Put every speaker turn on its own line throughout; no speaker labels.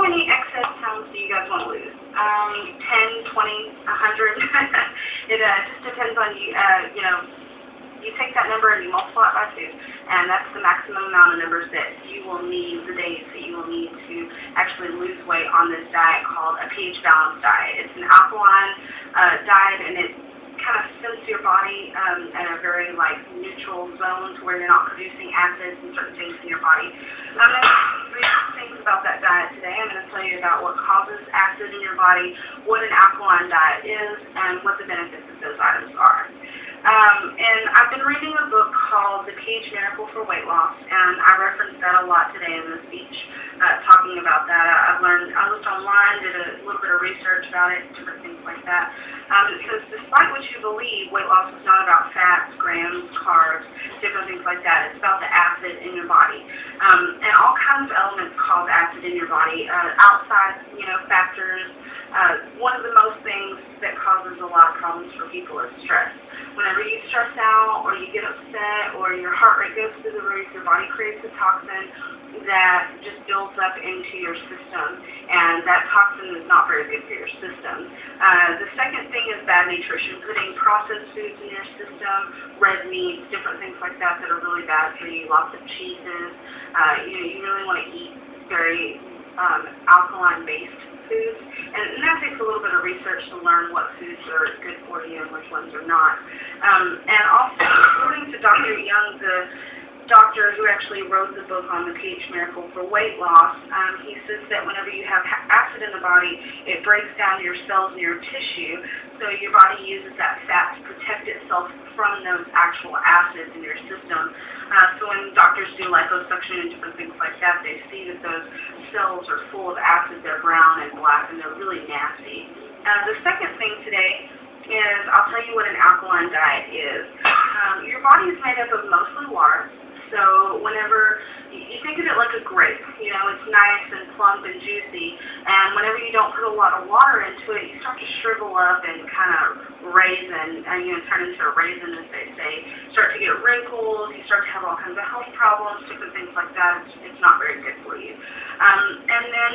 many excess pounds do you guys want to lose? 10, 20, 100? It just depends on you. You take that number and you multiply it by 2, and that's the maximum amount of numbers that you will need, the days that you will need to actually lose weight on this diet called a pH balanced diet. It's an alkaline diet, and it kind of sends your body in a very neutral zone to where you're not producing acids and certain things in your body. I'm going to tell you things about that diet today. I'm going to tell you about what causes acid in your body, what an alkaline diet is, and what the benefits of those items are. And I've been reading a book called The pH Miracle for Weight Loss, and I referenced that a lot today in the speech, talking about that. I looked online, did a little bit of research about it, different things like that. Because despite what you believe, weight loss is not about fats, grams, carbs, different things like that. It's about the acid in your body. And all kinds of elements cause acid in your body. Outside, factors. One of the most things that causes a lot of problems for people is stress. Whenever you stress out or you get upset or your heart rate goes through the roof, your body creates a toxin that just builds up into your system, and that toxin is not very good for your system. The second thing is bad nutrition, putting processed foods in your system, red meats, different things like that that are really bad for you, lots of cheeses. You really want to eat very alkaline-based foods, and that takes a little bit of research to learn what foods are good for you and which ones are not. And also, according to Dr. Young, the doctor who actually wrote the book on the pH Miracle for Weight Loss, he says that whenever you have acid in the body, it breaks down your cells and your tissue, so your body uses that fat to protect itself from those actual acids in your system. So when doctors do liposuction and different things like that, they see that those cells are full of acid. They're brown and black, and they're really nasty. The second thing today is I'll tell you what an alkaline diet is. Your body is made up of mostly water. So whenever you think of it like a grape, it's nice and plump and juicy, and whenever you don't put a lot of water into it, you start to shrivel up and kind of raisin, turn into a raisin, as they say. Start to get wrinkles, you start to have all kinds of health problems, different things like that. It's not very good for you. And then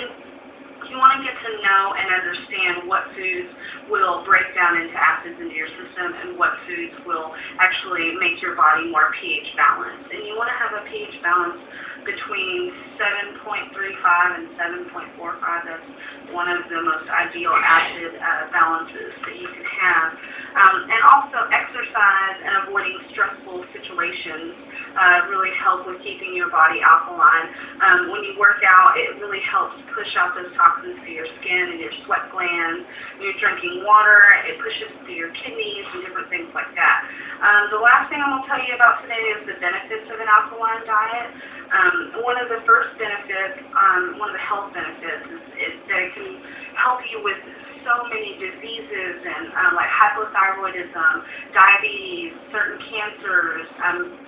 you want to get to know and understand what foods will break down into acids into your system and what foods will actually make your body more pH balanced. And you want to have a pH balance between 7.35 and 7.45. That's one of the most ideal acid balances that you can have. And also exercise and avoiding stressful situations really help with keeping your body alkaline. When you work out, it really helps push out those toxins to your skin and your sweat glands. When you're drinking water, it pushes to your kidneys and different things like that. The last thing I'm going to tell you about today is the benefits of an alkaline diet. One of the first benefits, one of the health benefits, is that it can help you with so many diseases and like hypothyroidism, diabetes, certain cancers,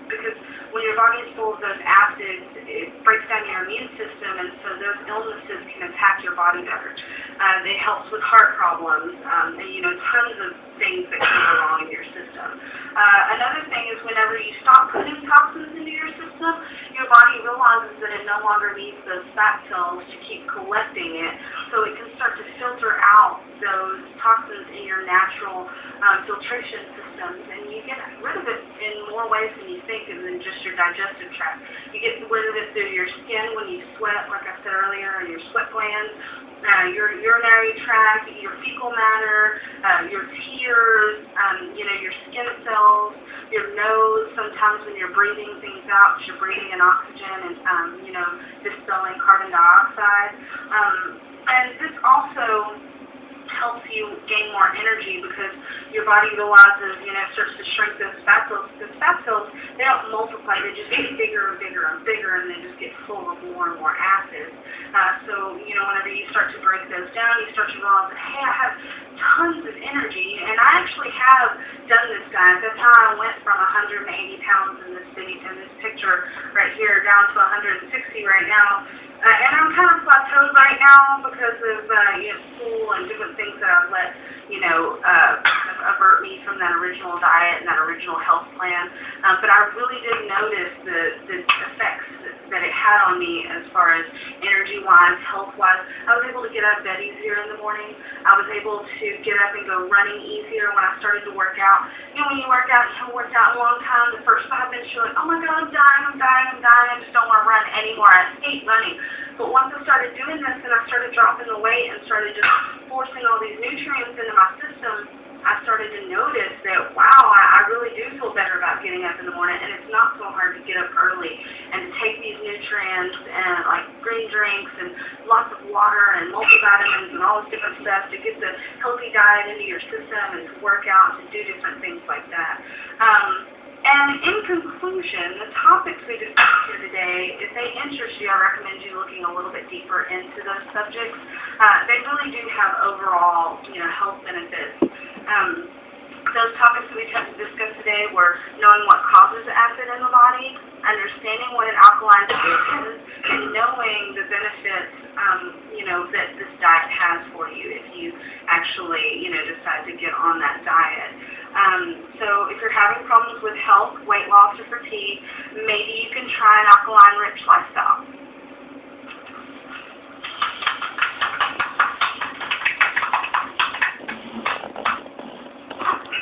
because when your body is full of those acids, it breaks down your immune system, and so those illnesses can attack your body better. It helps with heart problems, and tons of things that can go wrong in your system. Another thing is whenever you stop putting toxins into your system, your body realizes that it no longer needs those fat cells to keep collecting it, so it can start to filter out those toxins in your natural filtration systems, and you get rid of it in more ways than you think, than just your digestive tract. You get rid of it through your skin when you sweat, like I said earlier, and your sweat glands, your urinary tract, your fecal matter, your tears, your skin cells, your nose. Sometimes when you're breathing things out, you're breathing in oxygen and dispelling carbon dioxide. And this also helps you gain more energy because your body realizes, starts to shrink those fat cells. Because fat cells, they don't multiply, they just get bigger and bigger and bigger, and they just get full of more and more acid. So, whenever you start to break those down, you start to realize that, hey, I have tons of energy, and I actually have done this, guys. That's how I went from 180 pounds in this picture right here down to 160 right now. And I'm kind of plateaued right now because of school and different things that I've let avert me from that original diet and that original health plan. But I really did notice the effects that it had on me as far as energy-wise, health-wise. I was able to get out of bed easier in the morning. I was able to get up and go running easier when I started to work out. You know, when you work out, you haven't worked out in a long time, the first 5 minutes you're like, oh my God, I'm dying, I just don't want to run anymore. I hate running. But once I started doing this and I started dropping the weight and started just forcing all these nutrients into my system, I started to notice that, wow, I really do feel better about getting up in the morning, and it's not so hard to get up early and to take these nutrients and like green drinks and lots of water and multivitamins and all this different stuff to get the healthy diet into your system and to work out and to do different things like that. And in conclusion, the topics we discussed here today, if they interest you, I recommend you looking a little bit deeper into those subjects. They really do have overall, health benefits. Those topics that we discussed today were knowing what causes acid in the body, understanding what an alkaline diet is, and knowing the benefits, that this diet has for you if you actually, decide to get on that diet. So if you're having problems with health, weight loss, or fatigue, maybe you can try an alkaline-rich lifestyle.